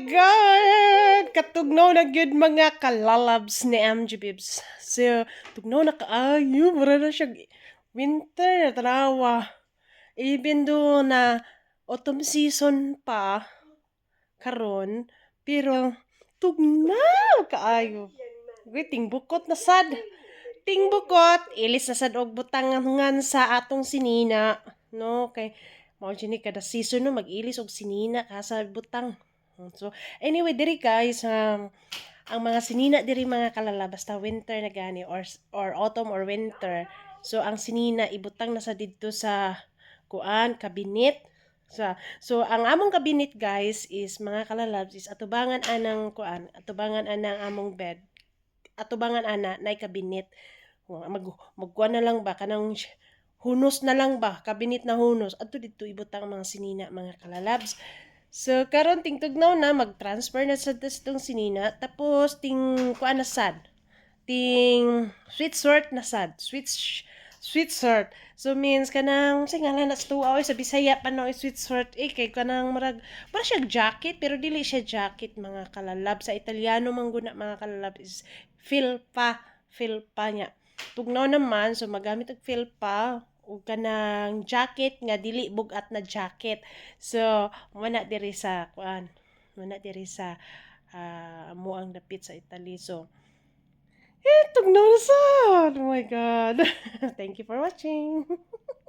God! Katugnaw na gyud mga kalalabs ni MG Bibs. So, tugnaw na kaayo, mura na siya winter, tanawa. Even do na autumn season pa karon, pero tugnaw kaayo. Waiting bukot na sad. Tingbukot, ilis na sad og butangan sa atong sinina, no? Kay mao ni kada season no mag-ilis og sinina ka sa butang. So anyway, diri guys, ang mga sinina diri mga kalala basta winter na gani or autumn or winter. So ang sinina ibutang na sa didto sa kuan kabinet. So ang among kabinet guys is mga kalalabs is atubangan anang kuan, atubangan anang among bed, atubangan ana nay kabinet. Magkuan na lang ba kanang hunos na lang ba kabinet na hunos adto dito ibutang mga sinina mga kalalabs. So karon tingtugnaw na mag-transfer na sa tong sinina tapos ting kuan na sad. Ting sweet sort na sad. Sweet sort. So means kanang say nga na sa tuwa sa Bisaya pa no sweet sort kay kanang para siya jacket pero dili siya jacket mga kalalab sa Italiano man guna mga kalalab is filpa niya. Tugnaw naman so magamit og filpa ug kanang jacket nga dili bugat na jacket. So muna diri sa kuan, muna diri sa amo ang dapit sa Italy. So tugnaw na sad. Oh my God. Thank you for watching.